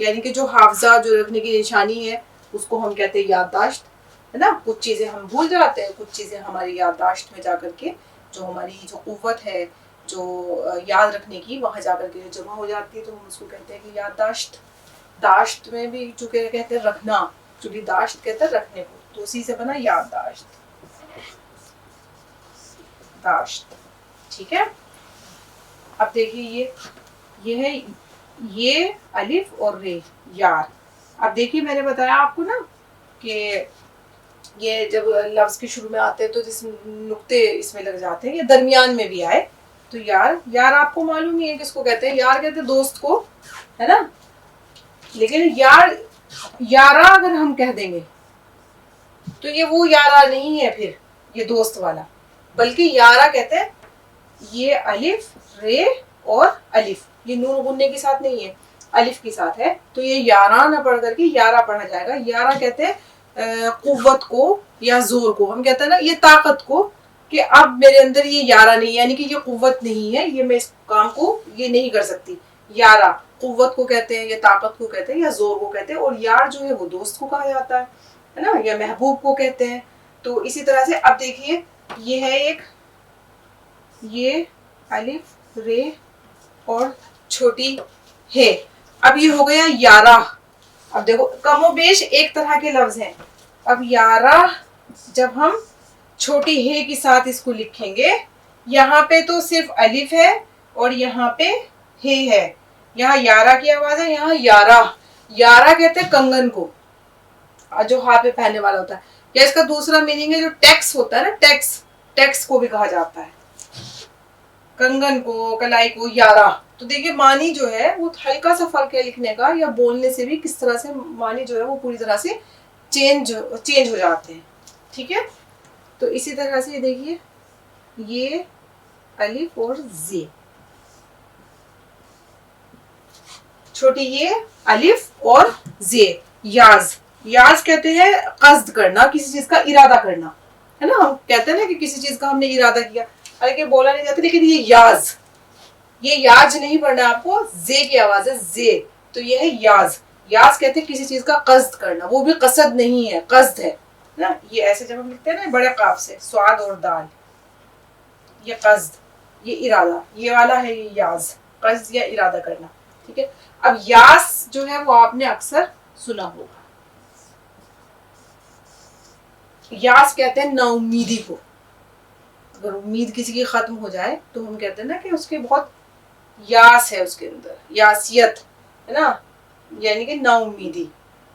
یعنی کہ جو حافظہ جو رکھنے کی نشانی ہے اس کو ہم کہتے ہیں یادداشت، ہے نا. کچھ چیزیں ہم بھول جاتے ہیں، کچھ چیزیں ہماری یادداشت میں جا کر کے جو ہماری جو قوت ہے جو یاد رکھنے کی وہاں جا کر کے جمع ہو جاتی ہے، تو ہم اس کو کہتے ہیں کہ یادداشت. داشت میں بھی چونکہ کہتے ہیں رکھنا، چونکہ داشت کہتے ہیں رکھنے کو، تو اسی سے بنا یادداشت. داشت. ٹھیک ہے. اب دیکھیے یہ ہے یہ الف اور رے یار. اب دیکھیے میں نے بتایا آپ کو نا کہ یہ جب لفظ کے شروع میں آتے ہیں تو جس نقطے اس میں لگ جاتے ہیں یا درمیان میں بھی آئے تو یار. یار آپ کو معلوم ہی ہے کس کو کہتے ہیں؟ یار کہتے ہیں دوست کو، ہے نا. لیکن یارہ اگر ہم کہہ دیں گے تو یہ وہ یارہ نہیں ہے پھر یہ دوست والا، بلکہ یارہ کہتے ہیں یہ الف رے اور الف، یہ نون غننے کے ساتھ نہیں ہے، الف کے ساتھ ہے، تو یہ یارہ نہ پڑھ کر کے یارہ پڑھا جائے گا. یارہ کہتے ہیں قوت کو یا زور کو. ہم کہتے ہیں نا یہ طاقت کو، کہ اب میرے اندر یہ یارہ نہیں، یعنی کہ یہ قوت نہیں ہے، یہ میں اس کام کو یہ نہیں کر سکتی. یارہ قوت کو کہتے ہیں یا طاقت کو کہتے ہیں یا زور کو کہتے ہیں، اور یار جو ہے وہ دوست کو کہا جاتا ہے نا، یا محبوب کو کہتے ہیں. تو اسی طرح سے اب دیکھیے یہ ہے ایک یہ الف رے اور چھوٹی ہے. اب یہ ہو گیا یارہ. اب دیکھو کم و بیش ایک طرح کے لفظ ہیں. اب یارہ جب ہم چھوٹی ہے کے ساتھ اس کو لکھیں گے، یہاں پہ تو صرف الف ہے اور یہاں پہ ہے. یہاں یارہ کی آواز ہے، یہاں یارہ. یارہ کہتے ہیں کنگن کو جو ہاتھ پہ پہننے والا ہوتا ہے، یا اس کا دوسرا میننگ ہے جو ٹیکس ہوتا ہے نا، ٹیکس کو بھی کہا جاتا ہے، کنگن کو کلائی کو یارہ. تو دیکھیے معنی جو ہے وہ ہلکا سا فرق ہے لکھنے کا یا بولنے سے بھی، کس طرح سے معنی جو ہے وہ پوری طرح سے چینج ہو جاتے ہیں. ٹھیک ہے. تو اسی طرح سے دیکھیے یہ الف اور زے، چھوٹی یہ الف اور زے. یاز کہتے ہیں قصد کرنا، کسی چیز کا ارادہ کرنا، ہے نا. ہم کہتے ہیں نا کہ کسی چیز کا ہم نے ارادہ کیا، حالانکہ بولا نہیں جاتا، لیکن یہ یاز نہیں پڑھنا آپ کو، زے کی آواز ہے زے. تو یہ ہے یاز کہتے ہیں کسی چیز کا قصد کرنا، وہ بھی قصد نہیں ہے، قصد ہے نا. یہ ایسے جب ہم لکھتے ہیں نا بڑے قاف سے، سواد اور دال، یہ قصد، یہ ارادہ، یہ والا ہے یہ یاز، قصد یا ارادہ کرنا. ٹھیک ہے. اب یاس جو ہے وہ آپ نے اکثر سنا ہوگا. یاس کہتے ہیں نا امیدی کو. اگر امید کسی کی ختم ہو جائے تو ہم کہتے ہیں نا کہ اس کے بہت یاس ہے، اس کے اندر یاسیت ہے نا، یعنی کہ نا امیدی،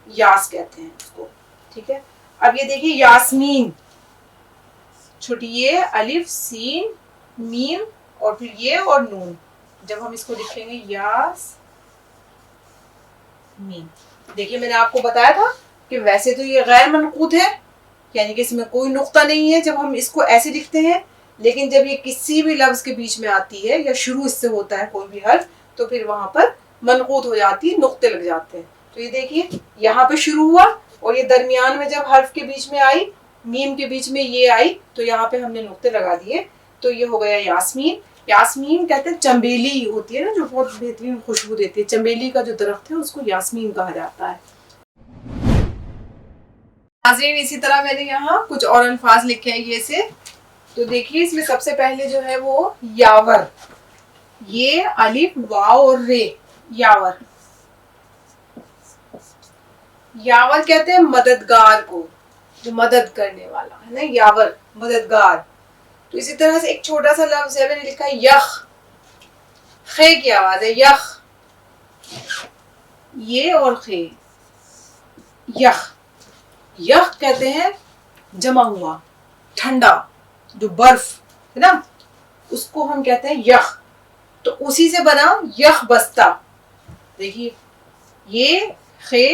یاس کہتے ہیں اس کو. ٹھیک ہے. اب یہ دیکھیے یاسمین، چھوٹی یہ الف سین میم اور پھر یہ اور نون. جب ہم اس کو لکھیں گے یاس میم، دیکھیے میں نے آپ کو بتایا تھا کہ ویسے تو یہ غیر منقوط ہے، یعنی کہ اس میں کوئی نقطہ نہیں ہے جب ہم اس کو ایسے لکھتے ہیں، لیکن جب یہ کسی بھی لفظ کے بیچ میں آتی ہے یا شروع اس سے ہوتا ہے کوئی بھی حرف، تو پھر وہاں پر منقوط ہو جاتی ہے، نقطے لگ جاتے ہیں. تو یہ دیکھیے یہاں پہ شروع ہوا اور یہ درمیان میں جب حرف کے بیچ میں آئی، میم کے بیچ میں یہ آئی، تو یہاں پہ ہم نے نقطے لگا دیے. تو یہ ہو گیا یاسمین. یاسمین کہتے ہیں چنبیلی ہوتی ہے نا جو بہت بہترین خوشبو دیتی ہے، چنبیلی کا جو درخت ہے اس کو یاسمین کہا جاتا ہے. ناظرین اسی طرح میں نے یہاں کچھ اور الفاظ لکھے ہیں یہ سے. تو دیکھیے اس میں سب سے پہلے جو ہے وہ یاور، یہ الف واو اور رے. یاور کہتے ہیں مددگار کو، جو مدد کرنے والا ہے نا، یاور مددگار. تو اسی طرح سے ایک چھوٹا سا لفظ ہے میں نے لکھا ہے یخ، خے کی آواز ہے یخ، یہ اور خے. یخ کہتے ہیں جمع ہوا ٹھنڈا، جو برف ہے نا اس کو ہم کہتے ہیں یخ. تو اسی سے بنا یخ بستہ. دیکھیے یہ خے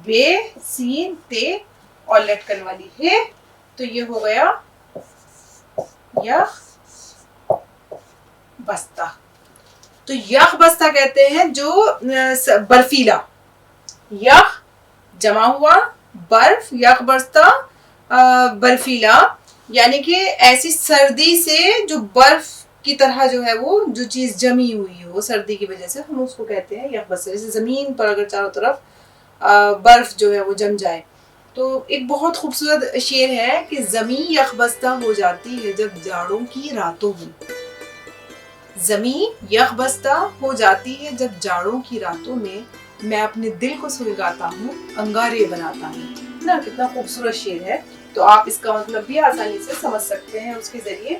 بے سین تے اور لٹکن والی ہے، تو یہ ہو گیا یخ بستہ. تو یخ بستہ کہتے ہیں جو برفیلا، یخ جمع ہوا برف، یخ بستہ برفیلا، یعنی کہ ایسی سردی سے جو برف کی طرح جو ہے وہ جو چیز جمی ہوئی ہو سردی کی وجہ سے، ہم اس کو کہتے ہیں یخبستہ. جیسے زمین پر اگر چاروں طرف برف جو ہے وہ جم جائے. تو ایک بہت خوبصورت شعر ہے کہ زمین یخبستہ ہو جاتی ہے جب جاڑوں کی راتوں میں. زمین یخبستہ ہو جاتی ہے جب جاڑوں کی راتوں میں اپنے دل کو سلگاتا ہوں، انگارے بناتا ہوں. نا کتنا خوبصورت شعر ہے. تو آپ اس کا مطلب بھی آسانی سے سمجھ سکتے ہیں اس کے ذریعے.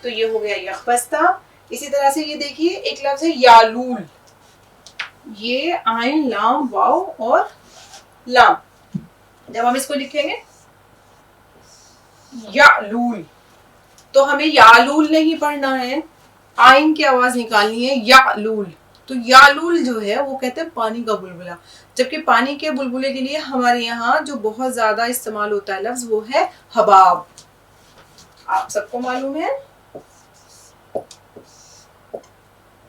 تو یہ ہو گیا یخبستہ. اسی طرح سے یہ دیکھیے ایک لفظ ہے یالول. یہ عین لام واو اور لام. جب ہم اس کو لکھیں گے یالول تو ہمیں یالول نہیں پڑھنا ہے، آئین کی آواز نکالنی ہے یالول. تو یالول جو ہے وہ کہتے ہیں پانی کا بلبلہ. جبکہ پانی کے بلبلے کے لیے ہمارے یہاں جو بہت زیادہ استعمال ہوتا ہے لفظ وہ ہے حباب. آپ سب کو معلوم ہے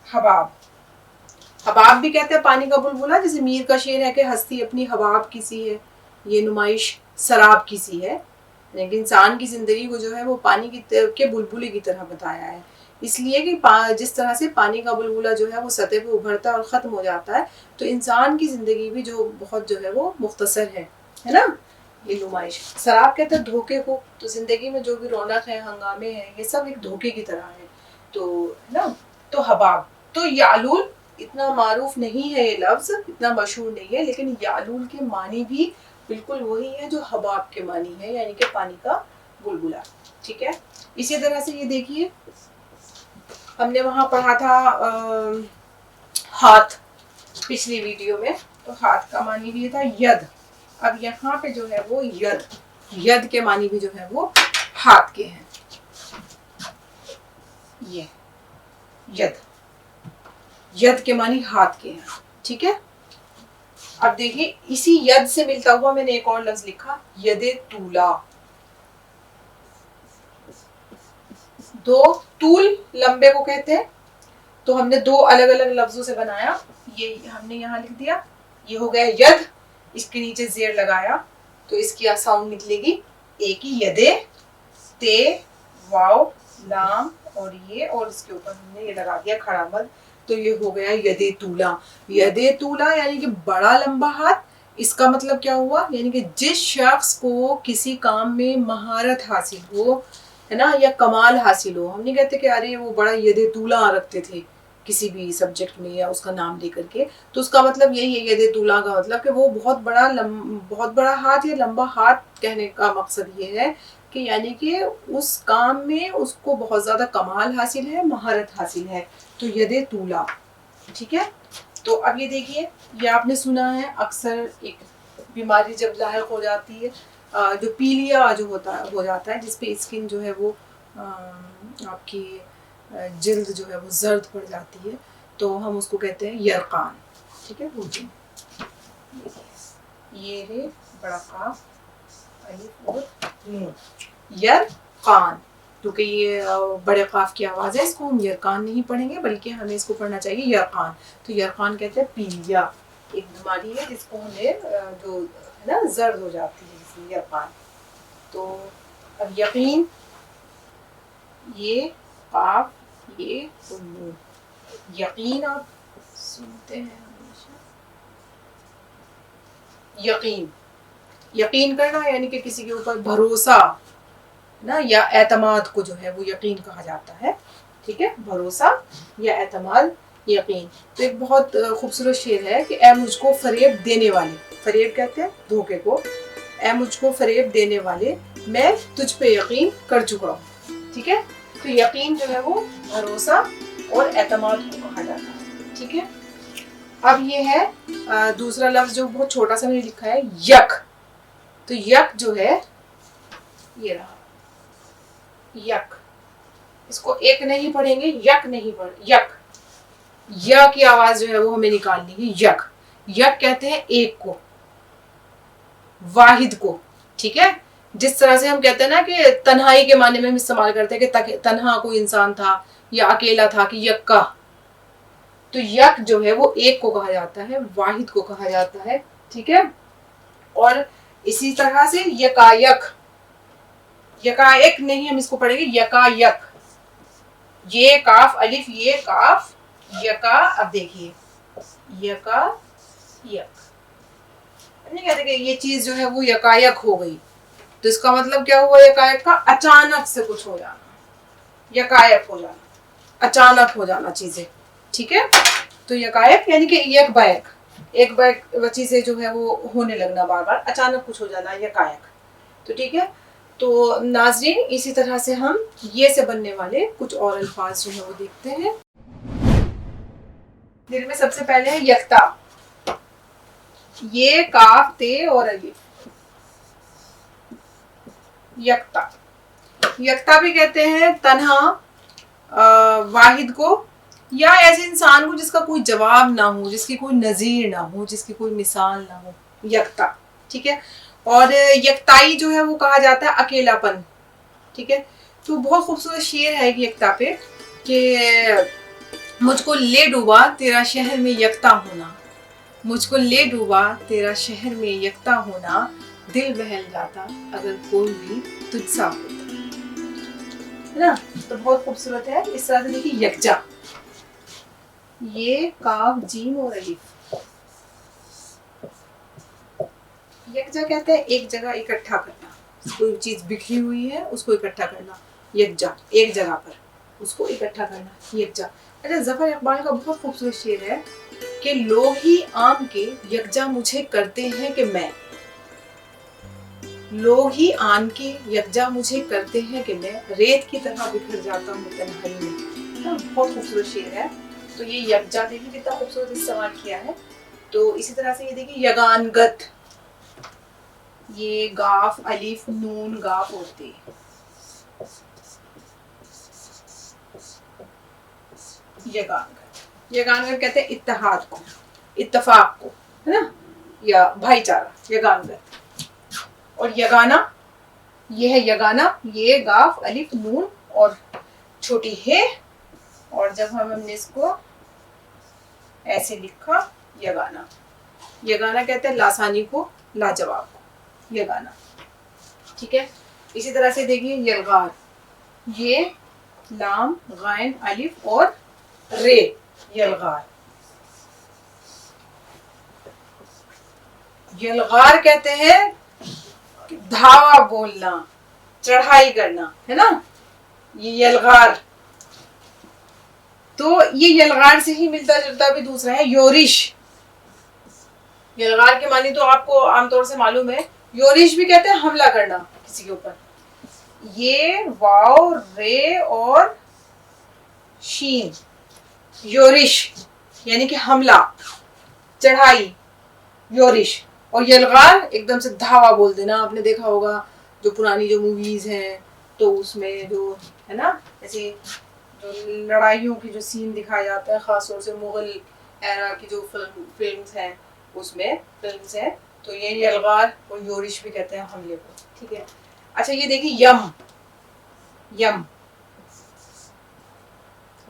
حباب. حباب بھی کہتے ہیں پانی کا بلبلہ. جیسے میر کا شعر ہے کہ ہستی اپنی حباب کی سی ہے، یہ نمائش سراب کی سی ہے. لیکن انسان کی زندگی کو جو ہے وہ پانی کے بلبلے کی طرح بتایا ہے. اس لیے کہ جس طرح سے پانی کا بلبلہ جو ہے وہ سطح پہ ابھرتا ہے اور ختم ہو جاتا ہے، تو انسان کی زندگی بھی جو بہت جو ہے وہ مختصر ہے نا. یہ نمائش سراب کہتے ہیں دھوکے کو. تو زندگی میں جو بھی رونق ہے، ہنگامے ہیں، یہ سب ایک دھوکے کی طرح ہے. تو نا تو حباب. تو یالول اتنا معروف نہیں ہے، یہ لفظ اتنا مشہور نہیں ہے، لیکن یالول کے معنی بھی بالکل وہی ہے جو حباب کے معنی ہے، یعنی کہ پانی کا بلبلہ. ٹھیک ہے. اسی طرح سے یہ دیکھیے ہم نے وہاں پڑھا تھا ہاتھ پچھلی ویڈیو میں. تو ہاتھ کا معنی بھی یہ تھا ید. اب یہاں پہ جو ہے وہ ید کے معنی بھی جو ہے وہ ہاتھ کے ہیں. یہ ید کے معنی ہاتھ کے ہیں. ٹھیک ہے. اب دیکھیے اسی ید سے ملتا ہوا میں نے ایک اور لفظ لکھا ید طولا. دو طول لمبے کو کہتے ہیں. تو ہم نے دو الگ الگ لفظوں سے بنایا. یہ ہم نے یہاں لکھ دیا. یہ ہو گیا ید. اس کے نیچے زیر لگایا تو اس کی ساؤنڈ نکلے گی ایک ہی یدے. تے واو لام اور یہ، اور اس کے اوپر ہم نے یہ لگا دیا کھڑا مد. تو یہ ہو گیا ید طولا. ید طولا یعنی کہ بڑا لمبا ہاتھ. اس کا مطلب کیا ہوا؟ یعنی کہ جس شخص کو کسی کام میں مہارت حاصل ہو ہے نا، یا کمال حاصل ہو. ہم نہیں کہتے کہ ارے وہ بڑا ید طولا رکھتے تھے کسی بھی سبجیکٹ میں یا اس کا نام لے کر کے. تو اس کا مطلب یہی ہے ید طولا کا مطلب کہ وہ بہت بڑا ہاتھ یا لمبا ہاتھ. کہنے کا مقصد یہ ہے کہ یعنی کہ اس کام میں اس کو بہت زیادہ کمال حاصل ہے، مہارت حاصل ہے. تو ید طولا. ٹھیک ہے. تو اب یہ دیکھیے یہ آپ نے سنا ہے اکثر ایک بیماری جب لاحق ہو جاتی ہے جو پیلیا جو ہو جاتا ہے، جس پہ اسکن جو ہے وہ آپ کی جلد جو ہے وہ زرد پڑ جاتی ہے، تو ہم اس کو کہتے ہیں یرقان. ٹھیک ہے. یہ ہے بڑا قاف الف اور نون یرقان. کیونکہ یہ بڑے قاف کی آواز ہے، اس کو ہم یرقان نہیں پڑھیں گے بلکہ ہمیں اس کو پڑھنا چاہیے یرقان. تو یرقان کہتے ہیں پیلیا، ایک بیماری ہے جس کو ہمیں جو ہے نا زرد ہو جاتی ہے، اس لیے یرقان. تو اب یقین، یہ قاف یہ نون. یقین آپ سنتے ہیں ہمیشہ. یقین کرنا یعنی کہ کسی کے اوپر بھروسہ نا یا اعتماد کو جو ہے وہ یقین کہا جاتا ہے. ٹھیک ہے. بھروسہ یا اعتماد، یقین. تو ایک بہت خوبصورت شعر ہے کہ اے مجھ کو فریب دینے والے. فریب کہتے ہیں دھوکے کو. اے مجھ کو فریب دینے والے میں تجھ پہ یقین کر چکا ہوں. ٹھیک ہے. تو یقین جو ہے وہ بھروسہ اور اعتماد کو کہا جاتا ہے. ٹھیک ہے. اب یہ ہے دوسرا لفظ جو بہت چھوٹا سا میں نے لکھا ہے یک. تو یک جو ہے یہ رہا یک. اس کو ایک نہیں پڑھیں گے، یک نہیں یک. یا کی آواز جو ہے وہ ہمیں نکالنی ہے یک. یک کہتے ہیں ایک کو، واحد کو. ٹھیک ہے. جس طرح سے ہم کہتے ہیں نا کہ تنہائی کے معنی میں ہم استعمال کرتے ہیں کہ تنہا کوئی انسان تھا یا اکیلا تھا، کہ یکا. تو یک جو ہے وہ ایک کو کہا جاتا ہے، واحد کو کہا جاتا ہے. ٹھیک ہے. اور اسی طرح سے یکایک. یکایک نہیں ہم اس کو پڑھیں گے یکایک. یہ کاف الف یہ کاف یکا. اب دیکھیے یکا یک, نہیں کہتے کہ یہ چیز جو ہے وہ یکایک ہو گئی, تو اس کا مطلب کیا ہوا یکایک کا؟ اچانک سے کچھ ہو جانا, یکایک ہو جانا, اچانک ہو جانا چیزیں, ٹھیک ہے. تو یکایک یعنی کہ یک بیک, ایک بیک چیزیں جو ہے وہ ہونے لگنا بار بار, اچانک کچھ ہو جانا, یکایک. تو ٹھیک ہے. تو ناظرین اسی طرح سے ہم یہ سے بننے والے کچھ اور الفاظ جو ہے وہ دیکھتے ہیں. دل میں سب سے پہلے ہے یکتا, یہ کاف تے اور الف, یکتا. یکتا بھی کہتے ہیں تنہا واحد کو, یا ایسے انسان کو جس کا کوئی جواب نہ ہو, جس کی کوئی نظیر نہ ہو, جس کی کوئی مثال نہ ہو, یکتا. ٹھیک ہے. اور یکتائی جو ہے وہ کہا جاتا ہے اکیلا پن. ٹھیک ہے. تو بہت خوبصورت شعر ہے یکتا پہ کہ مجھ کو لے ڈوبا تیرا شہر میں یکتا ہونا, مجھ کو لے ڈوبا تیرا شہر میں یکتا ہونا, دل بہل جاتا اگر کوئی بھی تجھ سا ہوتا, ہے نا. تو بہت خوبصورت ہے. اس طرح سے دیکھیے یکجا, یہ کاف جیم اور الف, یکجا کہتے ہیں ایک جگہ اکٹھا کرنا, کوئی چیز بکھری ہوئی ہے اس کو اکٹھا کرنا, یکجا ایک جگہ پر اس کو اکٹھا کرنا, یکجا. اچھا ظفر اقبال کا بہت خوبصورت شعر ہے کہ لوگ ہی عام کے یکجا مجھے کرتے ہیں کہ میں, لوگ ہی آن کے یکجا مجھے کرتے ہیں کہ میں ریت کی طرح بکھر جاتا ہوں تنہائی میں. بہت خوبصورت شعر ہے. تو یہ یکجا دیکھیے کتنا خوبصورت استعمال کیا ہے. تو اسی طرح سے یہ دیکھیے یگانگت, یہ گاف الف نون گاف ہوتے, یگانگت. یگانگت کہتے ہیں اتحاد کو, اتفاق کو, ہے نا, یا بھائی چارہ, یگانگت. اور یگانا, یہ ہے یگانا, یہ گاف الف نون اور چھوٹی ہے, اور جب ہم نے اس کو ایسے لکھا یگانا. یگانا کہتے ہیں لاسانی کو, لاجواب کو, یگانا. ٹھیک ہے. اسی طرح سے دیکھیے یلغار, یہ لام غین الف اور رے, یلغار. یلغار کہتے ہیں دھاوا بولنا, چڑھائی کرنا, ہے نا, یہ یلغار. تو یہ یلغار سے ہی ملتا جلتا بھی دوسرا ہے یورش. یلغار کے معنی تو آپ کو عام طور سے معلوم ہے, یورش بھی کہتے ہیں حملہ کرنا کسی کے اوپر. یہ واو رے اور شین, یورش یعنی کہ حملہ, چڑھائی, یورش. اور یلغار ایک دم سے دھاوا بول دینا. آپ نے دیکھا ہوگا جو پرانی جو موویز ہیں تو اس میں جو ہے نا ایسے جو لڑائیوں کی جو سین دکھایا جاتا ہے, خاص طور سے مغل ایرا کی جو فلمز ہیں اس میں فلمز ہیں, تو یہ یلغار اور یورش بھی کہتے ہیں حملے کو. ٹھیک ہے. اچھا یہ دیکھیے یم, یم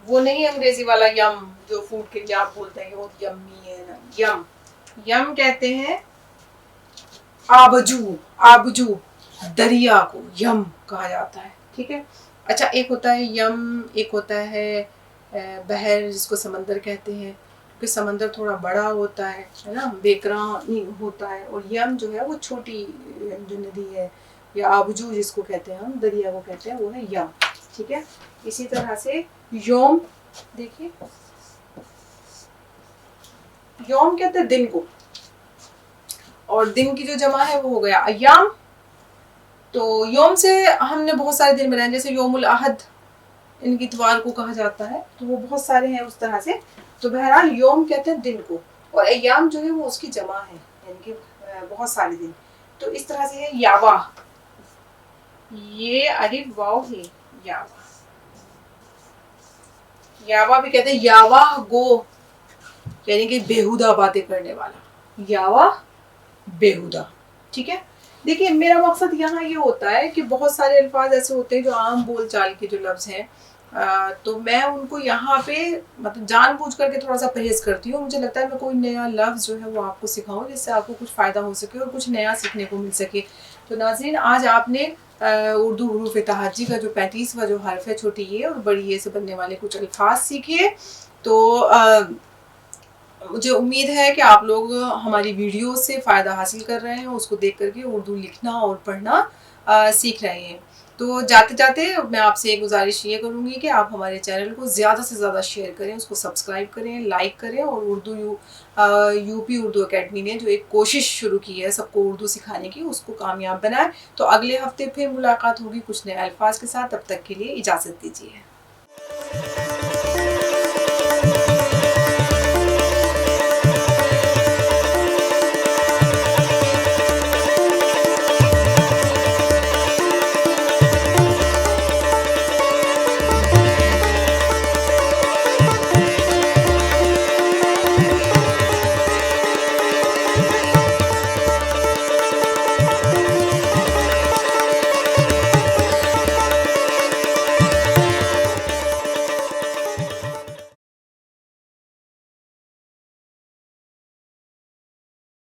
وہ نہیں انگریزی والا یم جو فوڈ کے لیے آپ بولتے ہیں کہ وہ یمی ہے نا, یم. یم کہتے ہیں آبجو, آبجو دریا کو یم کہا جاتا ہے. ٹھیک ہے. اچھا ایک ہوتا ہے یم, ایک ہوتا ہے بحر جس کو سمندر کہتے ہیں, کیونکہ سمندر تھوڑا بڑا ہوتا ہے نا, بیکراں ہوتا ہے, اور یم جو ہے وہ چھوٹی جو ندی ہے, یا آبجو جس کو کہتے ہیں ہم, دریا کو کہتے ہیں, وہ ہے یم. ٹھیک ہے. اسی طرح سے یوم, دیکھیے یوم کہتے ہیں دن کو, اور دن کی جو جمع ہے وہ ہو گیا ایام. تو یوم سے ہم نے بہت سارے دن بنائے, جیسے یوم الاحد ان کی اتوار کو کہا جاتا ہے, تو وہ بہت سارے ہیں اس طرح سے. تو بہرحال یوم کہتے ہیں دن کو, اور ایام جو ہے وہ اس کی جمع ہے, یعنی کہ بہت سارے دن. تو اس طرح سے ہے یاوا, یہ الف واو ہے, یاوا. یاوا بھی کہتے ہیں یاوا گو, یعنی کہ بےہودہ باتیں کرنے والا, یاوا بےہودہ. ٹھیک ہے. دیکھیے میرا مقصد یہاں یہ ہوتا ہے کہ بہت سارے الفاظ ایسے ہوتے ہیں جو عام بول چال کے جو لفظ ہیں تو میں ان کو یہاں پہ مطلب جان بوجھ کر کے تھوڑا سا پرہیز کرتی ہوں. مجھے لگتا ہے میں کوئی نیا لفظ جو ہے وہ آپ کو سکھاؤں جس سے آپ کو کچھ فائدہ ہو سکے اور کچھ نیا سیکھنے کو مل سکے. تو ناظرین آج آپ نے اردو حروف تہجی کا جو 35واں جو حرف ہے چھوٹی یہ اور بڑی یہ سے بننے والے کچھ الفاظ سیکھیے. تو مجھے امید ہے کہ آپ لوگ ہماری ویڈیو سے فائدہ حاصل کر رہے ہیں, اس کو دیکھ کر کے اردو لکھنا اور پڑھنا سیکھ رہے ہیں. تو جاتے جاتے میں آپ سے ایک گزارش یہ کروں گی کہ آپ ہمارے چینل کو زیادہ سے زیادہ شیئر کریں, اس کو سبسکرائب کریں, لائک کریں, اور یو پی اردو اکیڈمی نے جو ایک کوشش شروع کی ہے سب کو اردو سکھانے کی اس کو کامیاب بنائیں. تو اگلے ہفتے پھر ملاقات ہوگی کچھ نئے الفاظ کے ساتھ. تب تک کے لیے اجازت دیجیے.